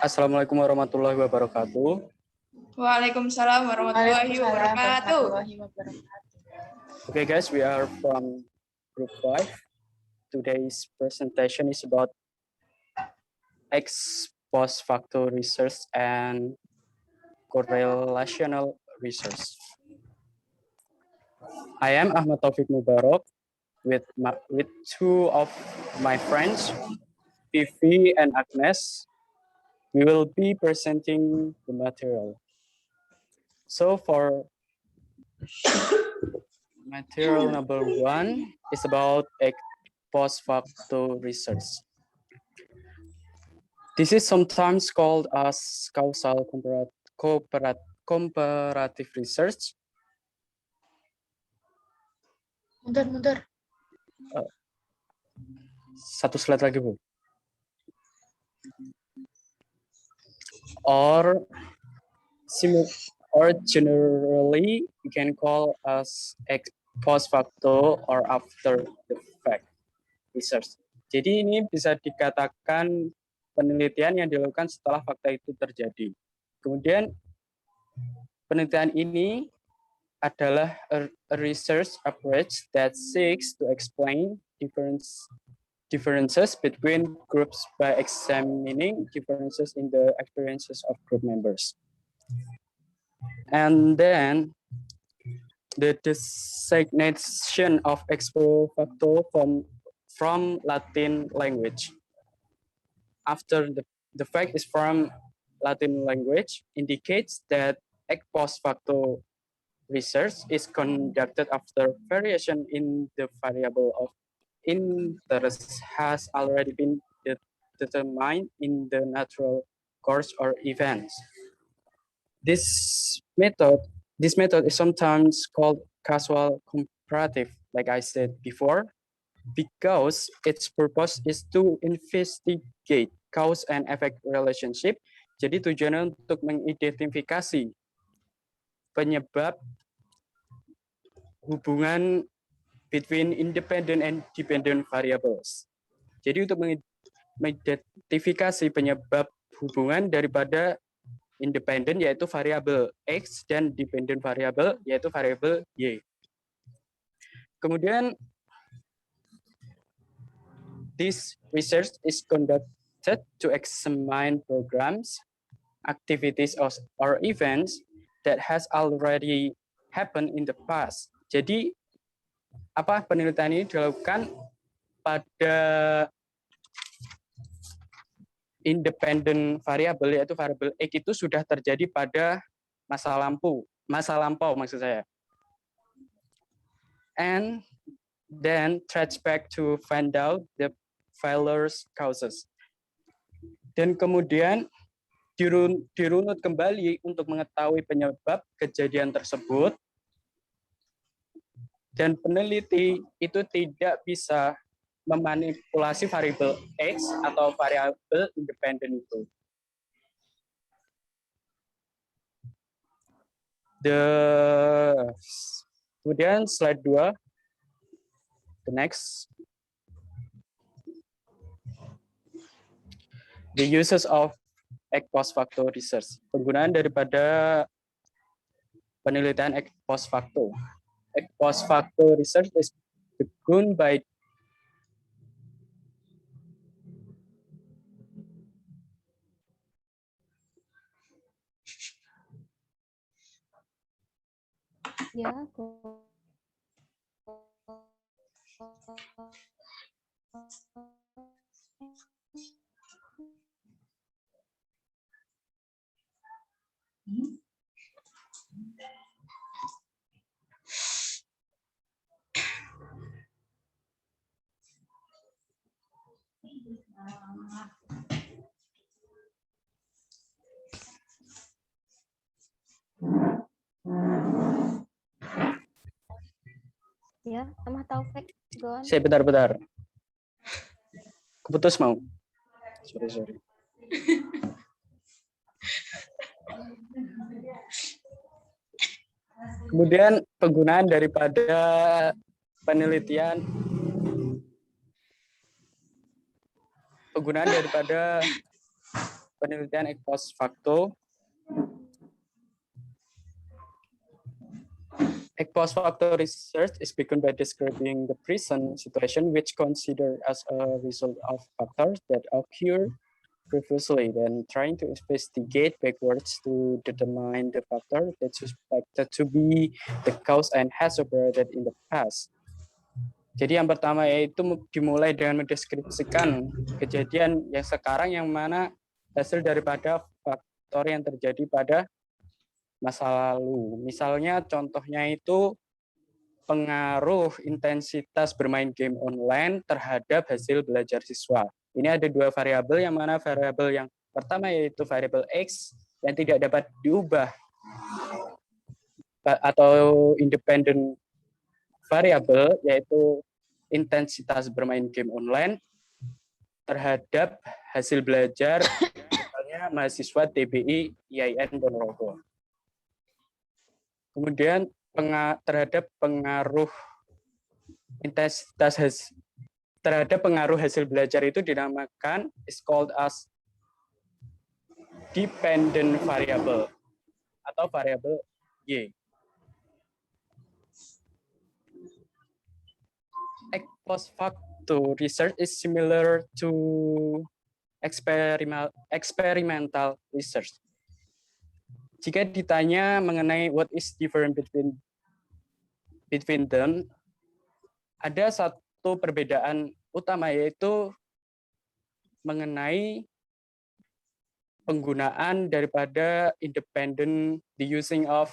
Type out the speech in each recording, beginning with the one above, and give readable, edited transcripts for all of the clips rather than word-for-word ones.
Assalamualaikum warahmatullahi wabarakatuh. Waalaikumsalam warahmatullahi wabarakatuh. Okay, guys, we are from Group 5. Today's presentation is about ex post facto research and correlational research. I am Ahmad Taufik Mubarak with two of my friends, Vivi and Agnes. We will be presenting the material. So for material number 1 is about ex post facto research. This is sometimes called as causal comparative research. Mundur. Satu slide lagi, Bu. Or generally we can call as ex post facto or after the fact research. Jadi ini bisa dikatakan penelitian yang dilakukan setelah fakta itu terjadi. Kemudian penelitian ini adalah a research approach that seeks to explain differences between groups by examining differences in the experiences of group members. And then the designation of ex post facto from Latin language. After the fact is from Latin language indicates that ex post facto research is conducted after variation in the variable of interest has already been determined in the natural course or events. This method is sometimes called causal comparative, like I said before, because its purpose is to investigate cause and effect relationship. Jadi tujuannya untuk mengidentifikasi penyebab hubungan between independent and dependent variables. Jadi untuk mengidentifikasi penyebab hubungan daripada independent yaitu variabel X dan dependent variabel yaitu variabel Y. Kemudian this research is conducted to examine programs, activities or events that has already happened in the past. Jadi penelitian ini dilakukan pada independent variable yaitu variabel X itu sudah terjadi pada masa lampau maksud saya. And then trace back to find out the failure's causes. Dan kemudian dirunut kembali untuk mengetahui penyebab kejadian tersebut. Dan peneliti itu tidak bisa memanipulasi variabel X atau variabel independen itu. Kemudian slide 2. The next. The uses of ex post facto research. Penggunaan daripada penelitian ex post facto. Ex post facto research is begun by Ya, Ahmad Taufik. Saya bentar. Keputus mau. Sorry. Kemudian penggunaan daripada penelitian penggunaan daripada penelitian ex post facto. Ex post facto research is begun by describing the present situation which considered as a result of factors that occurred previously, then trying to investigate backwards to determine the factor that suspected to be the cause and has operated in the past. Jadi yang pertama yaitu dimulai dengan mendeskripsikan kejadian yang sekarang yang mana hasil daripada faktor yang terjadi pada masa lalu. Misalnya contohnya itu pengaruh intensitas bermain game online terhadap hasil belajar siswa. Ini ada dua variabel, yang mana variabel yang pertama yaitu variabel X yang tidak dapat diubah atau independent variabel, yaitu intensitas bermain game online terhadap hasil belajar misalnya mahasiswa TBI IAIN Ponorogo. Kemudian terhadap pengaruh intensitas terhadap pengaruh hasil belajar itu dinamakan is called as dependent variable atau variabel Y. Ex post facto research is similar to experimental research. Jika ditanya mengenai what is different between them, ada satu perbedaan utama yaitu mengenai penggunaan daripada independent, the using of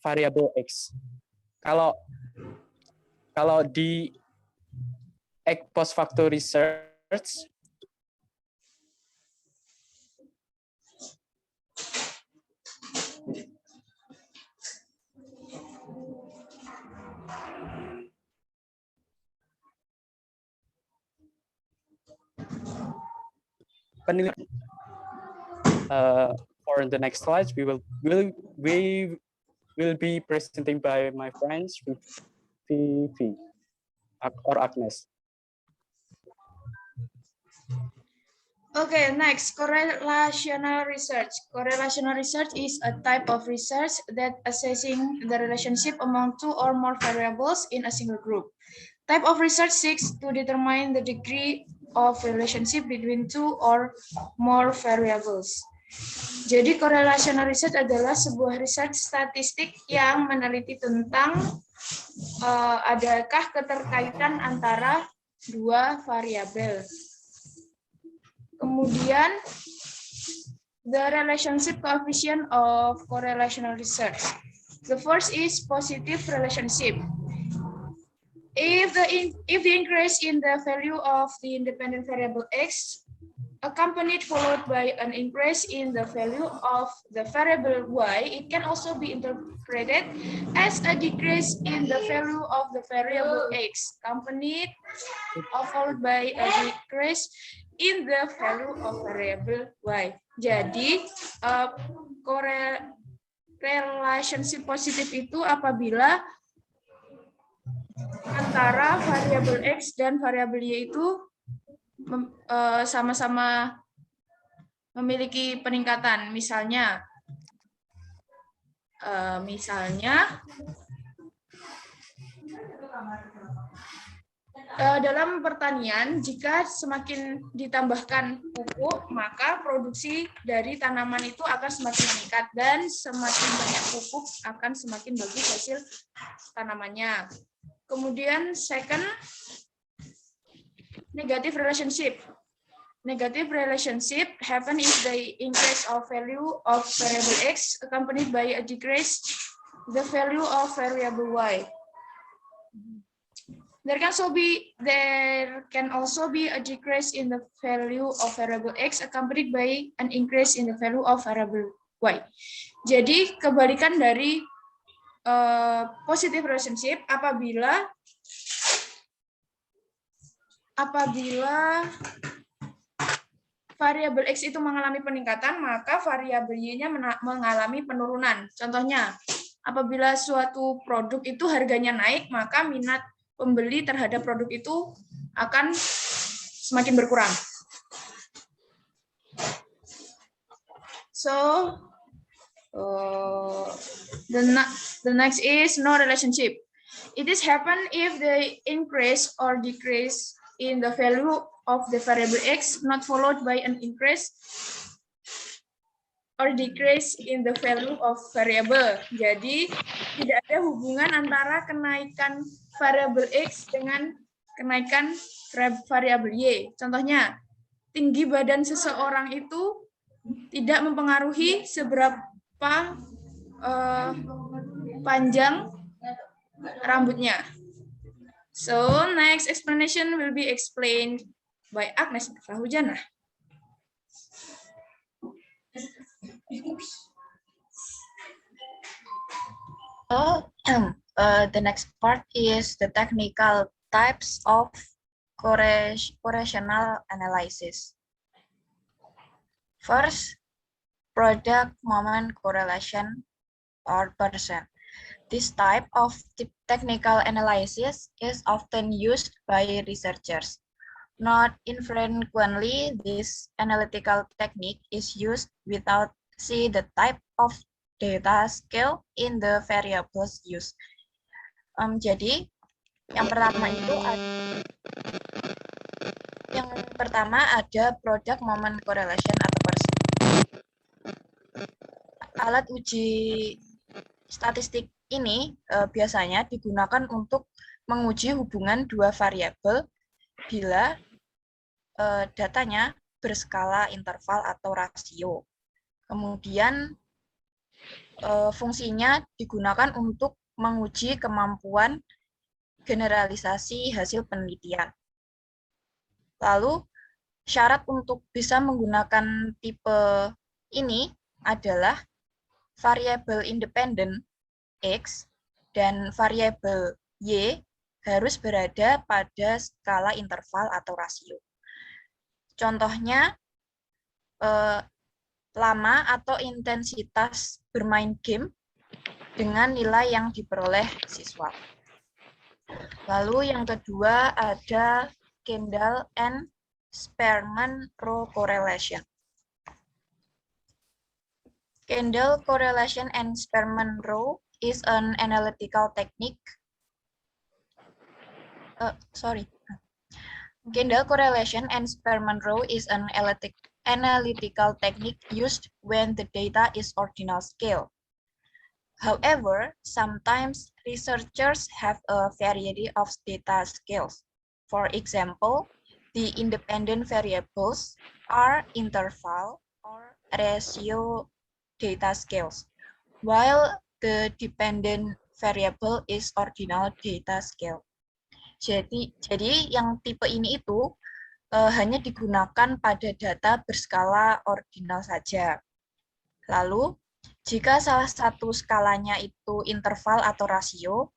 variable X. Kalau di ex post facto research penelitian. For the next slides, we will be presenting by my friends Vivi or Agnes. Okay, next, correlational research. Correlational research is a type of research that assessing the relationship among two or more variables in a single group. Type of research seeks to determine the degree of relationship between two or more variables. Jadi correlational research adalah sebuah research statistik yang meneliti tentang adakah keterkaitan antara dua variabel. Kemudian the relationship coefficient of correlational research. The first is positive relationship. If the increase in the value of the independent variable X accompanied followed by an increase in the value of the variable Y, it can also be interpreted as a decrease in the value of the variable X, accompanied or followed by a decrease in the value of variable Y. Jadi, relationship positif itu apabila antara variabel X dan variabel Y itu sama-sama memiliki peningkatan. Misalnya dalam pertanian, jika semakin ditambahkan pupuk, maka produksi dari tanaman itu akan semakin meningkat dan semakin banyak pupuk akan semakin bagus hasil tanamannya. Kemudian second, negative relationship. Negative relationship happen if the increase of value of variable X accompanied by a decrease the value of variable Y. There can also be a decrease in the value of variable X accompanied by an increase in the value of variable Y. Jadi kebalikan dari positive relationship, apabila variabel X itu mengalami peningkatan, maka variabel Y-nya mengalami penurunan. Contohnya, apabila suatu produk itu harganya naik, maka minat pembeli terhadap produk itu akan semakin berkurang. So the next is no relationship. It is happen if the increase or decrease in the value of the variable x not followed by an increase or decrease in the value of variable. Jadi tidak ada hubungan antara kenaikan variabel x dengan kenaikan variabel y. Contohnya, tinggi badan seseorang itu tidak mempengaruhi seberapa panjang rambutnya. So next explanation will be explained by Agnes Rahujana. So, the next part is the technical types of correlational analysis. First, product moment correlation or percent. This type of technical analysis is often used by researchers. Not infrequently, this analytical technique is used without see the type of data scale in the variables used. Jadi yang pertama ada product moment correlation atau percent. Alat uji statistik ini biasanya digunakan untuk menguji hubungan dua variabel bila datanya berskala interval atau rasio. Kemudian fungsinya digunakan untuk menguji kemampuan generalisasi hasil penelitian. Lalu, syarat untuk bisa menggunakan tipe ini adalah variabel independen X dan variabel Y harus berada pada skala interval atau rasio. Contohnya, lama atau intensitas bermain game dengan nilai yang diperoleh siswa. Lalu yang kedua ada Kendall and Spearman row correlation. Kendall correlation and Spearman row is an analytical technique. Kendall correlation and Spearman row is an analytical technique used when the data is ordinal scale. However, sometimes researchers have a variety of data scales. For example, the independent variables are interval or ratio data scales, while the dependent variable is ordinal data scale. Jadi yang tipe ini itu hanya digunakan pada data berskala ordinal saja. Lalu, jika salah satu skalanya itu interval atau rasio,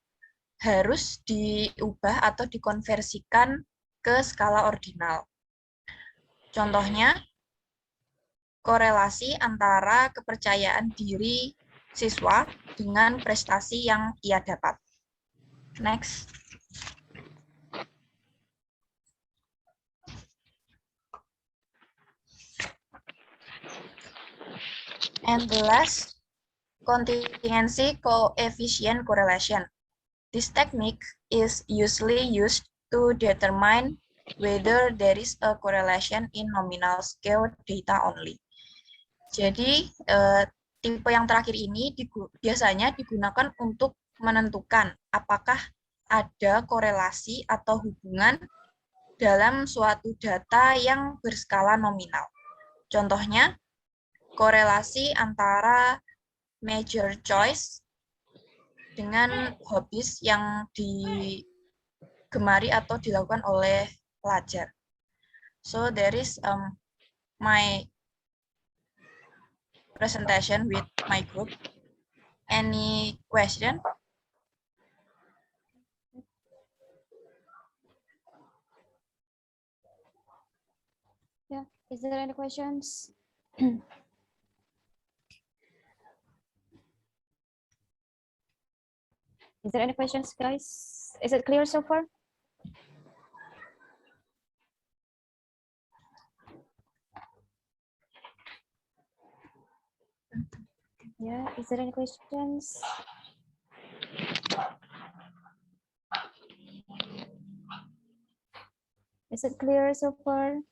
harus diubah atau dikonversikan ke skala ordinal. Contohnya, korelasi antara kepercayaan diri siswa dengan prestasi yang ia dapat. Next. And the last, contingency coefficient correlation. This technique is usually used to determine whether there is a correlation in nominal scale data only. Jadi, tipe yang terakhir ini biasanya digunakan untuk menentukan apakah ada korelasi atau hubungan dalam suatu data yang berskala nominal. Contohnya, korelasi antara major choice dengan hobbies yang digemari atau dilakukan oleh pelajar. So there is my presentation with my group. Any question? Yeah, is there any questions? Is there any questions, guys? Is it clear so far? Yeah, is there any questions? Is it clear so far?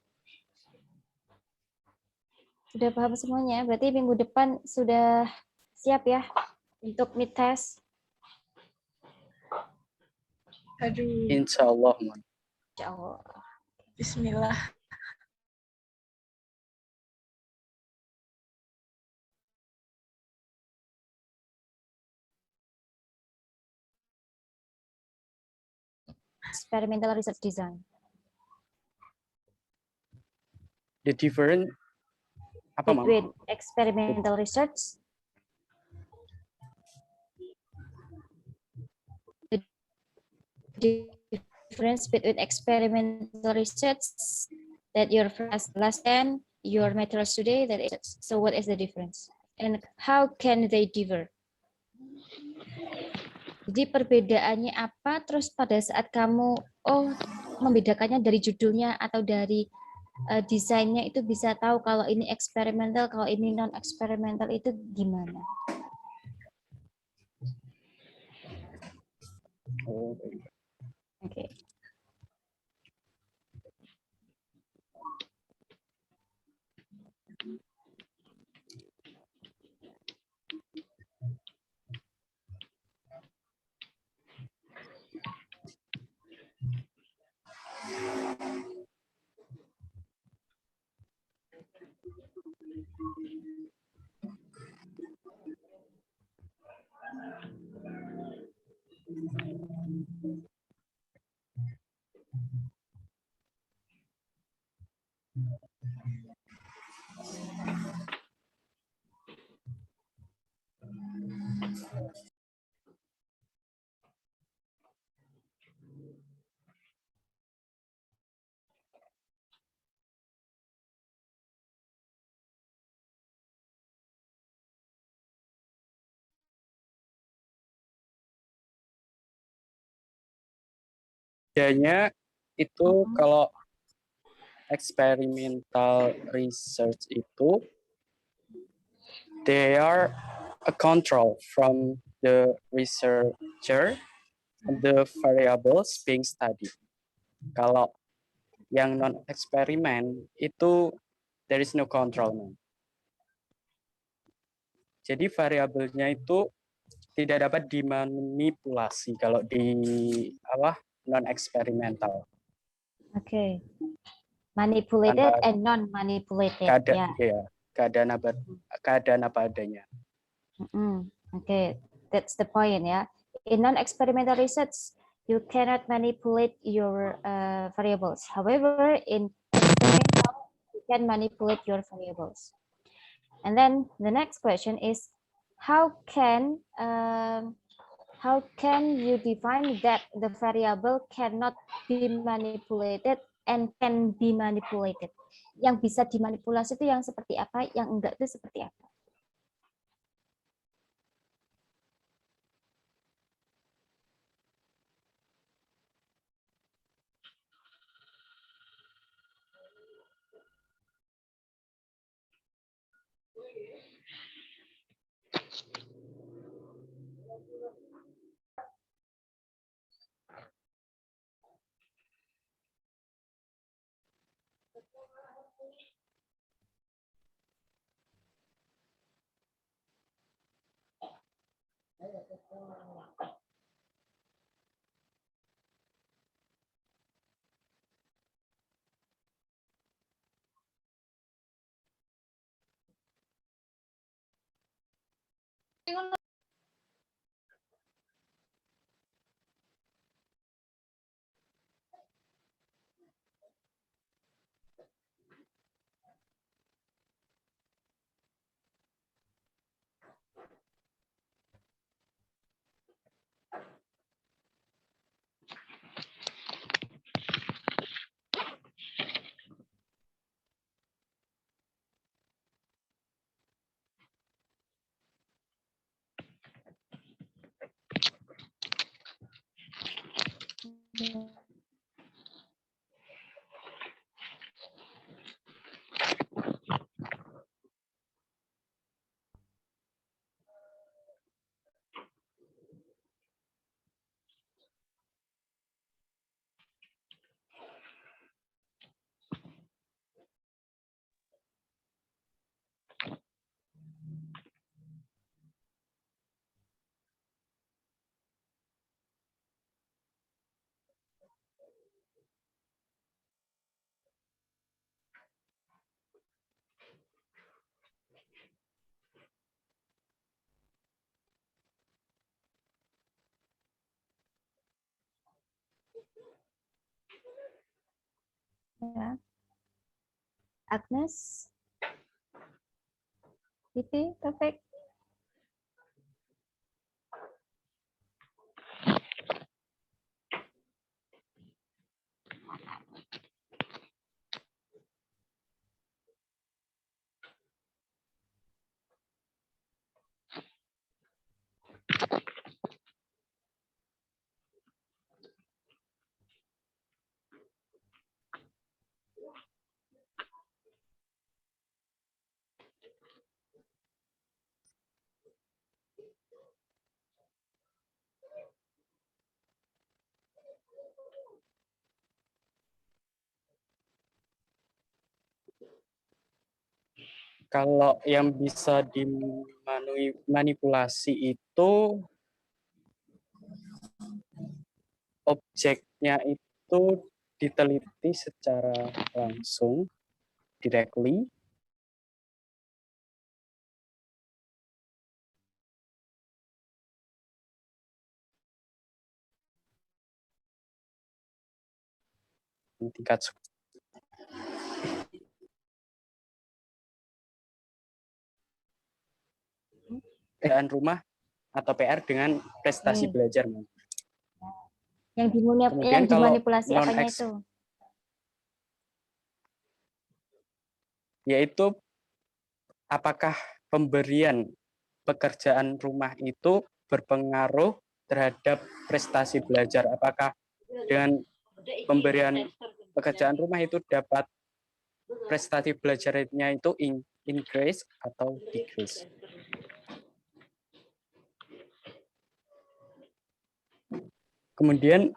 Sudah paham semuanya? Berarti minggu depan sudah siap ya untuk mid test? Aduh, Insya Allah, Mon. Insya Allah. Bismillah. Experimental research design. The different apa, Mam? Between experimental research, the difference between experimental research that your first last and your materials today, that is, so what is the difference and how can they differ? Jadi perbedaannya apa, terus pada saat kamu membedakannya dari judulnya atau dari desainnya itu bisa tahu kalau ini eksperimental, kalau ini non eksperimental itu gimana? Oh, Oke. bedanya itu kalau experimental research itu they are a control from the researcher and the variables being studied. Kalau yang non eksperimen itu there is no control, man. Jadi variabelnya itu tidak dapat dimanipulasi kalau di non eksperimental. Oke. Manipulated and non manipulated. Keadaan apa adanya. Okay, that's the point ya. In non experimental research you cannot manipulate your variables. However, in experimental you can manipulate your variables. And then the next question is how can you define that the variable cannot be manipulated and can be manipulated? Yang bisa dimanipulasi itu yang seperti apa, yang enggak itu seperti apa? Ya. Agnes, Vivi, Taufik. Kalau yang bisa dimanipulasi itu objeknya itu diteliti secara langsung, directly, tingkat pekerjaan rumah atau PR dengan prestasi belajar. Yang Kemudian kalau dimanipulasi apanya itu? Yaitu apakah pemberian pekerjaan rumah itu berpengaruh terhadap prestasi belajar? Apakah dengan pemberian pekerjaan rumah itu dapat prestasi belajarnya itu increase atau decrease? Kemudian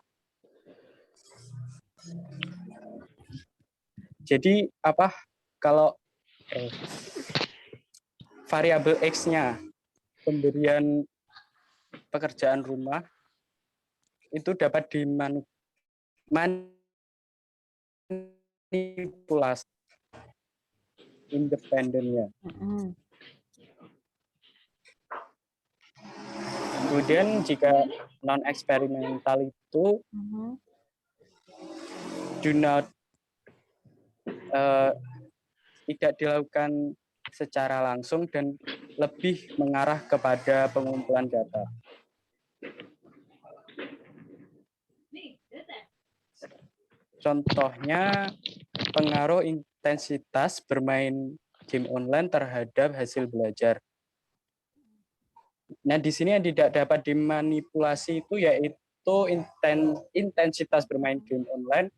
jadi apa kalau variabel X-nya pemberian pekerjaan rumah itu dapat dimanipulasi independennya. Kemudian jika non eksperimental itu do not tidak dilakukan secara langsung dan lebih mengarah kepada pengumpulan data. Contohnya pengaruh intensitas bermain game online terhadap hasil belajar. Nah, di sini yang tidak dapat dimanipulasi itu yaitu intensitas bermain game online,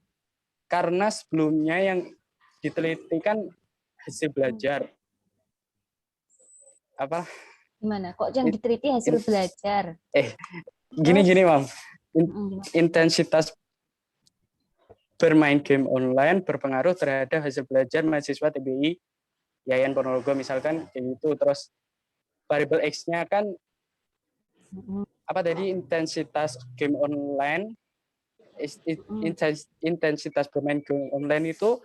karena sebelumnya yang diteliti kan hasil belajar. Apa? Gimana? Kok yang diteliti hasil belajar? Gini, Mam. Intensitas bermain game online berpengaruh terhadap hasil belajar mahasiswa TBI Yayan Ponorogo misalkan kayak gitu. Terus variabel X-nya kan apa tadi, intensitas game online, intensitas bermain game online itu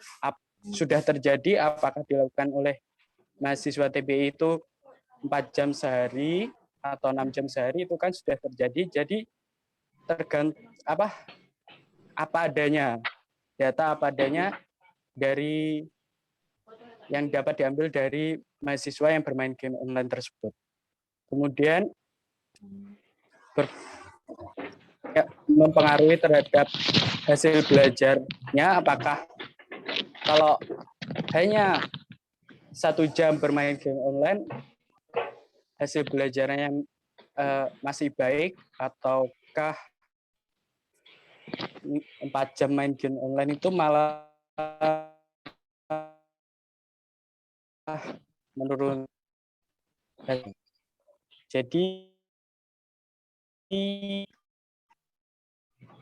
sudah terjadi, apakah dilakukan oleh mahasiswa TBI itu 4 jam sehari atau 6 jam sehari, itu kan sudah terjadi. Jadi tergantung apa adanya, data apa adanya dari yang dapat diambil dari mahasiswa yang bermain game online tersebut. Kemudian mempengaruhi terhadap hasil belajarnya, apakah kalau hanya 1 jam bermain game online hasil belajarnya masih baik, ataukah 4 jam main game online itu malah menurun. Jadi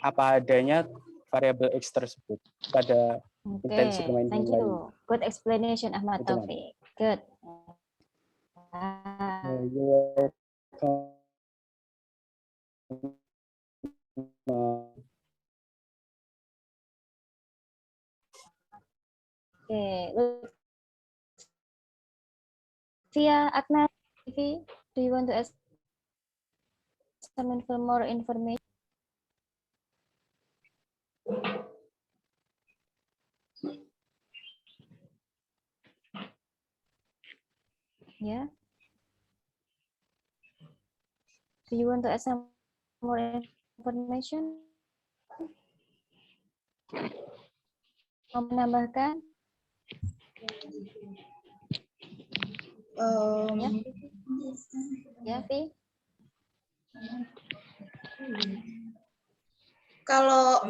apa adanya variabel X tersebut pada intensi bermain thank online. you. Good explanation, Ahmad Taufik. Good. Via Agnes, do you want to ask some more information? Yeah. Do you want to add some more information? Mau menambahkan? Ya, ya, Vi. Kalau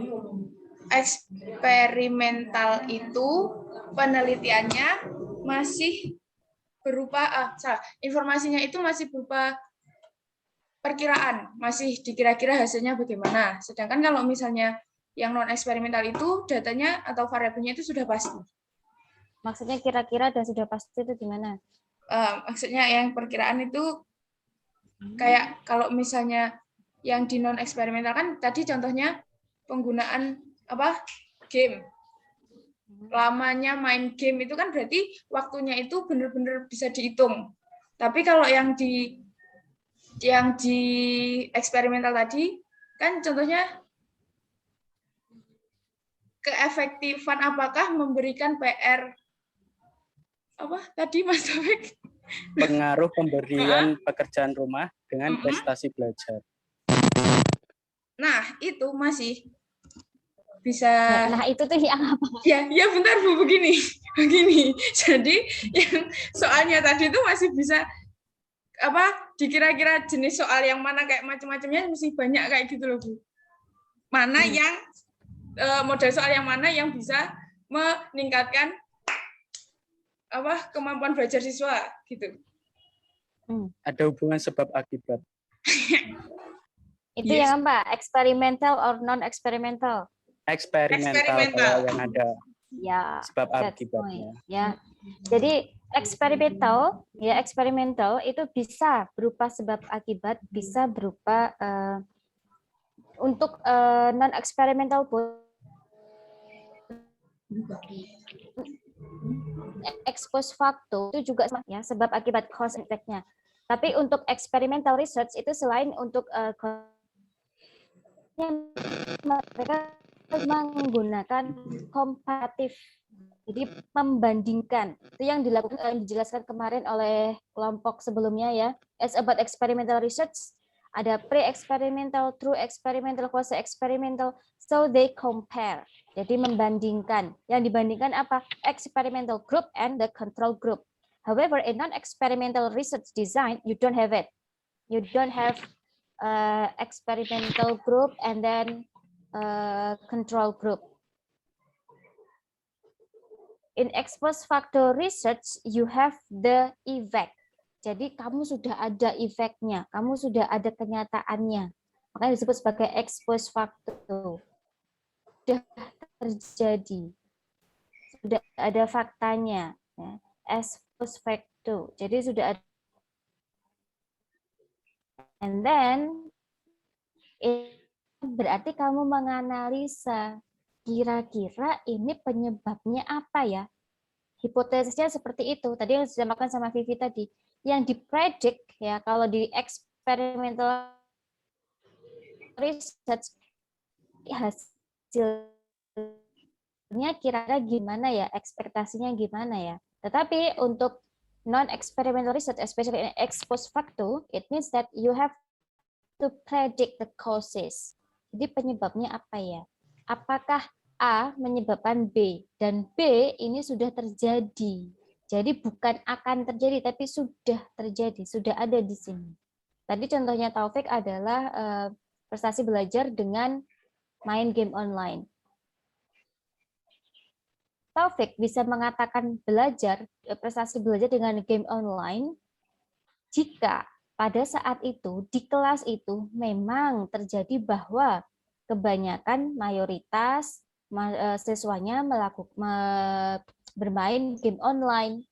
eksperimental itu penelitiannya masih berupa informasinya itu masih berupa perkiraan, masih dikira-kira hasilnya bagaimana. Sedangkan kalau misalnya yang non eksperimental itu datanya atau variabelnya itu sudah pasti. Maksudnya kira-kira dan sudah pasti itu gimana? Maksudnya yang perkiraan itu kayak kalau misalnya yang di non eksperimental kan tadi contohnya penggunaan game. Lamanya main game itu kan berarti waktunya itu benar-benar bisa dihitung. Tapi kalau yang di eksperimental tadi kan contohnya keefektifan apakah memberikan PR tadi Mas Taufik? Pengaruh pemberian pekerjaan rumah dengan prestasi belajar. Nah, itu masih bisa. Nah, itu tuh yang apa? Ya bentar Bu, begini. Jadi yang soalnya tadi itu masih bisa dikira-kira jenis soal yang mana kayak macam-macamnya masih banyak kayak gitu loh Bu. Mana yang model soal yang mana yang bisa meningkatkan kemampuan belajar siswa gitu. Ada hubungan sebab akibat. Itu yang apa? Experimental or non eksperimental? Eksperimental kalau yang ada Ya, sebab akibatnya. Ya. Jadi eksperimental itu bisa berupa sebab akibat, bisa berupa untuk non eksperimental pun expose facto itu juga ya sebab akibat cause effect-nya. Tapi untuk experimental research itu selain untuk mereka menggunakan komparatif, jadi membandingkan. Itu yang dilakukan dijelaskan kemarin oleh kelompok sebelumnya ya. As about experimental research, ada pre-experimental, true experimental, quasi-experimental, so they compare. Jadi membandingkan. Yang dibandingkan apa? Experimental group and the control group. However, in non-experimental research design, you don't have it. You don't have experimental group and then control group. In ex post facto research, you have the effect. Jadi kamu sudah ada efeknya, kamu sudah ada kenyataannya. Makanya disebut sebagai ex post facto. Sudah terjadi, sudah ada faktanya, ya. Ex post facto. Jadi sudah ada. And then berarti kamu menganalisa kira-kira ini penyebabnya apa ya? Hipotesisnya seperti itu. Tadi yang disamakan sama Vivi tadi. Yang dipredik ya kalau di experimental research hasilnya kira-kira gimana ya, ekspektasinya gimana ya. Tetapi untuk non-experimental research, especially in ex post facto, it means that you have to predict the causes. Jadi penyebabnya apa ya? Apakah A menyebabkan B dan B ini sudah terjadi. Jadi bukan akan terjadi tapi sudah terjadi, sudah ada di sini. Tadi contohnya Taufik adalah prestasi belajar dengan main game online. Taufik bisa mengatakan prestasi belajar dengan game online jika pada saat itu di kelas itu memang terjadi bahwa kebanyakan mayoritas siswanya bermain game online.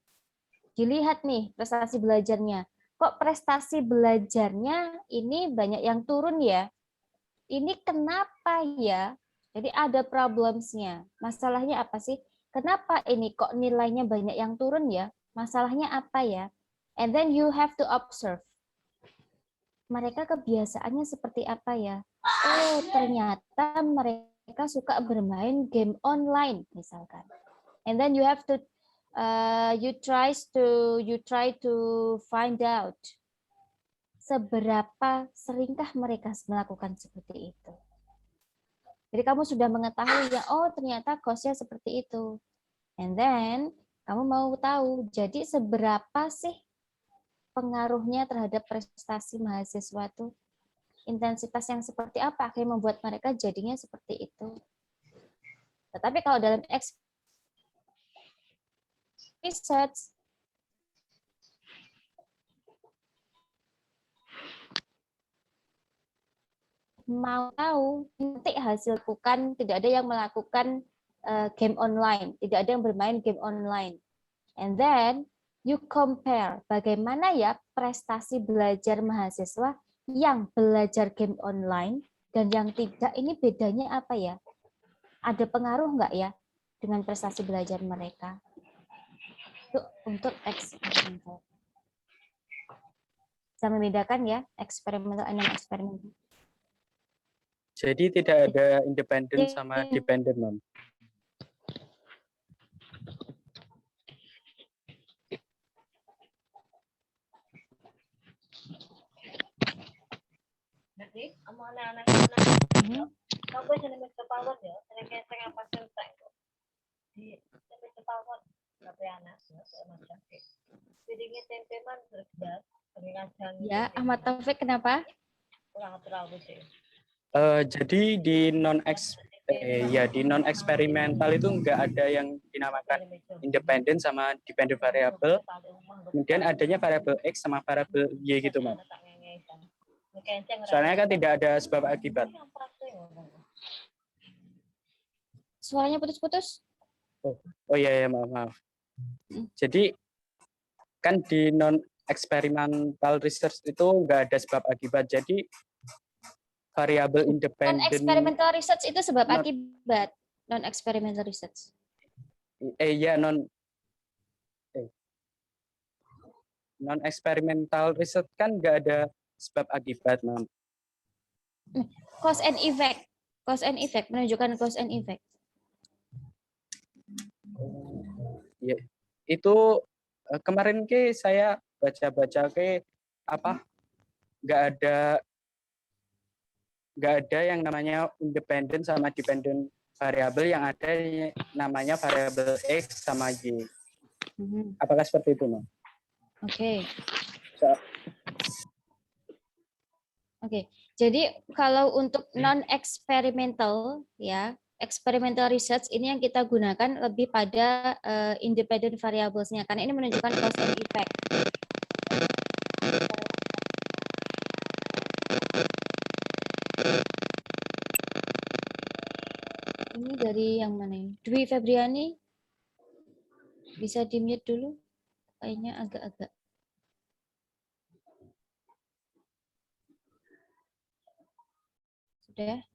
Dilihat nih prestasi belajarnya. Kok prestasi belajarnya ini banyak yang turun ya? Ini kenapa ya? Jadi ada problemsnya. Masalahnya apa sih? Kenapa ini kok nilainya banyak yang turun ya? Masalahnya apa ya? And then you have to observe. Mereka kebiasaannya seperti apa ya? Oh, ternyata mereka suka bermain game online misalkan. And then you have to you try to find out seberapa seringkah mereka melakukan seperti itu. Jadi kamu sudah mengetahui ya, oh ternyata cost-nya seperti itu. And then kamu mau tahu, jadi seberapa sih pengaruhnya terhadap prestasi mahasiswa tuh? Intensitas yang seperti apa akhirnya membuat mereka jadinya seperti itu. Tetapi kalau dalam research, mau tahu nanti hasil bukan tidak ada yang melakukan game online, tidak ada yang bermain game online. And then you compare bagaimana ya prestasi belajar mahasiswa yang belajar game online dan yang tidak, ini bedanya apa ya? Ada pengaruh nggak ya dengan prestasi belajar mereka? Itu untuk eksperimental. Bisa membedakan ya eksperimental dan non-eksperimental. Jadi tidak ada independen sama dependen, Mam. Jadi, amo anak-anak kamu jangan power ya, setengah pasien di power tapi anak macam jadinya tempe man bergerak pengajaran. Ya, Ahmad Taufik kenapa? Kurang terlalu sih. Jadi di non eksperimental itu nggak ada yang dinamakan independen sama dependent variable. Kemudian adanya variabel X sama variabel Y gitu, Mam. Soalnya kan tidak ada sebab akibat. Suaranya putus-putus. Oh iya, maaf. Jadi kan di non eksperimental research itu nggak ada sebab akibat. Jadi variabel independen. Non-experimental research itu sebab akibat. Non-experimental research. Non-experimental research kan nggak ada sebab akibat, Mam. Cause and effect. Cause and effect, menunjukkan cause and effect. Ya, itu kemarin saya baca-baca nggak ada yang namanya independen sama dependent variabel, yang ada namanya variabel X sama Y. Apakah seperti itu, Mam? Oke. Oke. Jadi kalau untuk non-experimental ya, experimental research ini yang kita gunakan lebih pada independent variables-nya karena ini menunjukkan cause and effect. Ini dari yang mana ini? Dwi Febriani. Bisa di-mute dulu. Kayaknya agak-agak. Sudah.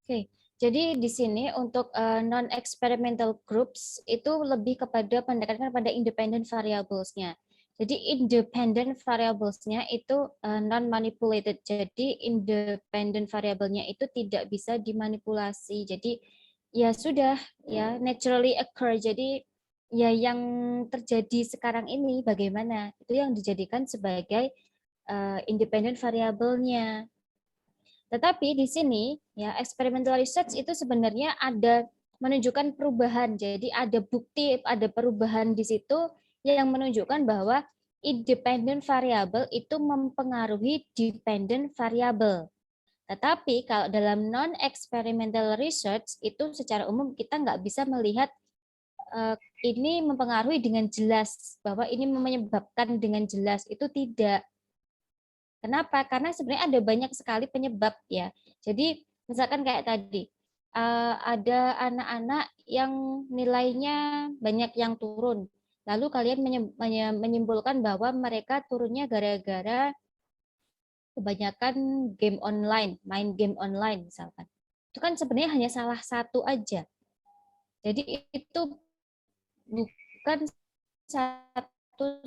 Oke. Jadi di sini untuk non-experimental groups itu lebih kepada pendekatan pada independent variables-nya. Jadi independent variables-nya itu non-manipulated. Jadi independent variable-nya itu tidak bisa dimanipulasi. Jadi ya sudah, ya naturally occur. Jadi ya yang terjadi sekarang ini bagaimana? Itu yang dijadikan sebagai independent variable-nya. Tetapi di sini ya experimental research itu sebenarnya ada menunjukkan perubahan. Jadi ada bukti, ada perubahan di situ yang menunjukkan bahwa independent variable itu mempengaruhi dependent variable. Tetapi kalau dalam non-experimental research itu secara umum kita nggak bisa melihat ini mempengaruhi dengan jelas, bahwa ini menyebabkan dengan jelas, itu tidak. Kenapa? Karena sebenarnya ada banyak sekali penyebab ya. Jadi misalkan kayak tadi, ada anak-anak yang nilainya banyak yang turun. Lalu kalian menyimpulkan bahwa mereka turunnya gara-gara kebanyakan game online, main game online misalkan. Itu kan sebenarnya hanya salah satu aja. Jadi itu bukan satu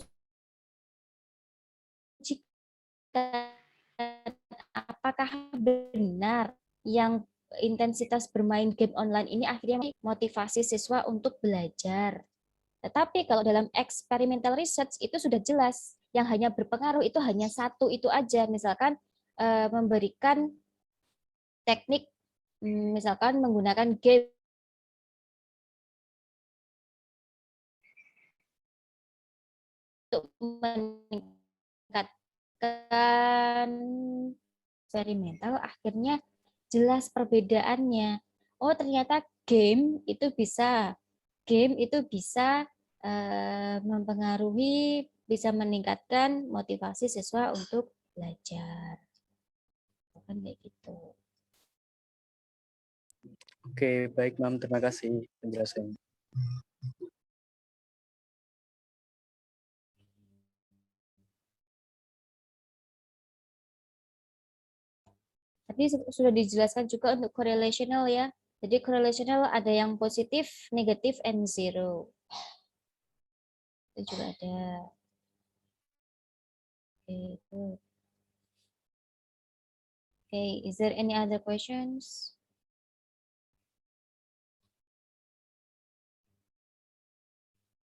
apakah benar yang intensitas bermain game online ini akhirnya motivasi siswa untuk belajar. Tetapi kalau dalam experimental research itu sudah jelas, yang hanya berpengaruh itu hanya satu itu aja, misalkan memberikan teknik, misalkan menggunakan game untuk meningkatkan eksperimental, akhirnya jelas perbedaannya. Oh, ternyata game itu bisa mempengaruhi, bisa meningkatkan motivasi siswa untuk belajar. Kan kayak gitu. Oke, baik, Mam. Terima kasih penjelasannya. Tadi sudah dijelaskan juga untuk correlational ya. Jadi correlational ada yang positif, negatif, and zero. Itu juga ada. Oke, okay, is there any other questions?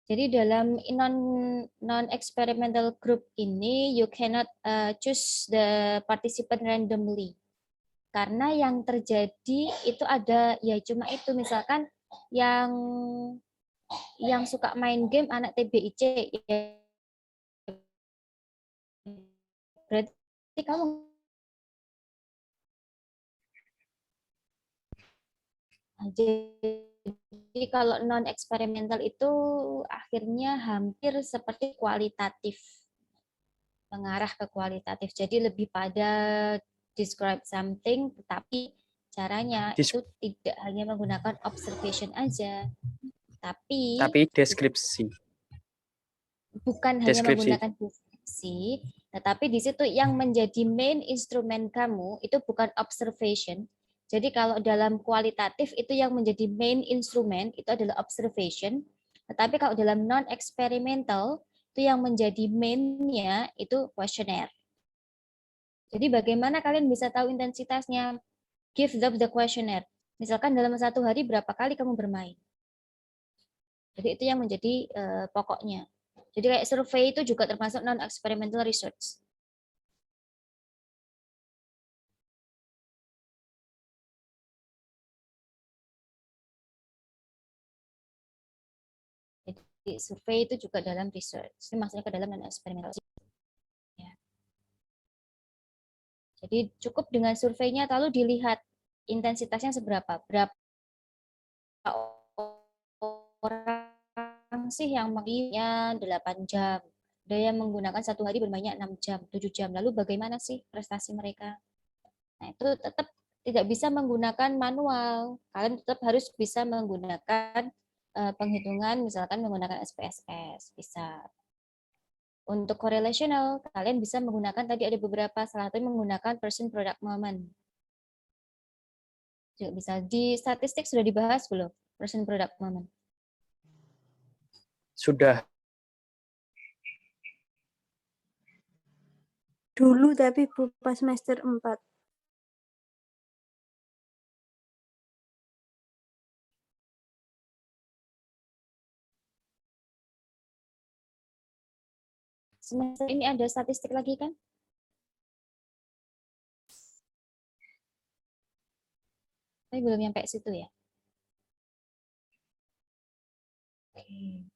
Jadi dalam non experimental group ini you cannot choose the participant randomly. Karena yang terjadi itu ada ya cuma itu, misalkan yang suka main game anak TBIC ya, berarti kamu jadi kalau non eksperimental itu akhirnya hampir seperti kualitatif, mengarah ke kualitatif. Jadi lebih pada describe something, tetapi caranya itu tidak hanya menggunakan observation aja, tapi deskripsi. Bukan hanya menggunakan deskripsi, tetapi di situ yang menjadi main instrumen kamu itu bukan observation. Jadi kalau dalam kualitatif itu yang menjadi main instrumen itu adalah observation, tetapi kalau dalam non eksperimental itu yang menjadi mainnya itu questionnaire. Jadi bagaimana kalian bisa tahu intensitasnya? Give them the questionnaire. Misalkan dalam satu hari berapa kali kamu bermain. Jadi itu yang menjadi pokoknya. Jadi kayak survei itu juga termasuk non experimental research. Jadi survei itu juga dalam research. Ini maksudnya ke dalam non experimental. Ya. Jadi cukup dengan surveinya lalu dilihat intensitasnya seberapa, berapa orang sih yang mainnya 8 jam. Ada yang menggunakan satu hari bermainnya 6 jam, 7 jam. Lalu bagaimana sih prestasi mereka? Nah, itu tetap tidak bisa menggunakan manual. Kalian tetap harus bisa menggunakan penghitungan, misalkan menggunakan SPSS, bisa. Untuk correlational, kalian bisa menggunakan, tadi ada beberapa, salah satunya menggunakan person product moment. Juga bisa. Di statistik sudah dibahas belum? Person product moment. Sudah. Dulu tapi pas semester 4. Semester ini ada statistik lagi kan? Tapi belum nyampe situ ya. Oke.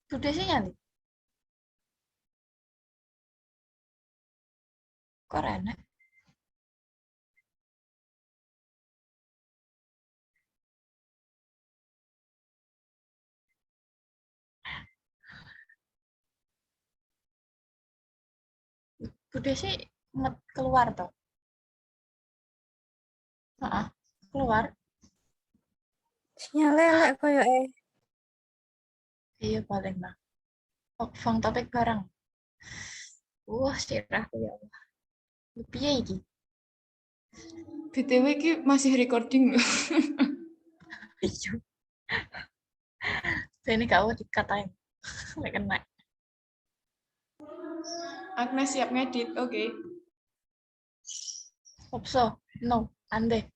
Sudah sih nyali. Korana. Bude sih keluar toh. Keluar. Sinyal lelek koyo Iya paling mah. Oh, fang topik bareng. Sirahku ya Allah. Piye iki? BTW ki masih recording loh. Iya. Ini kau dikatain. Nggak kena. Agnes siap ngedit, oke. Opso, no, ande.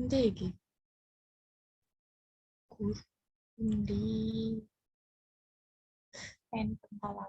Ndi iki? Kundi. Pen pentala.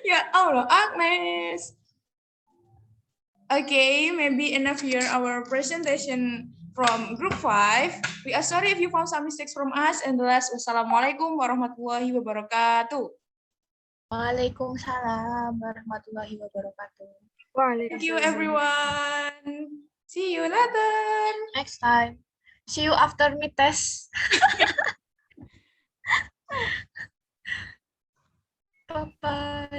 Ya Allah, Agnes. Okay, maybe enough here our presentation from group 5. We are sorry if you found some mistakes from us, and the last, wassalamualaikum warahmatullahi wabarakatuh. Waalaikumsalam warahmatullahi wabarakatuh. Thank you everyone. See you later. Next time. See you after me test. Bye-bye.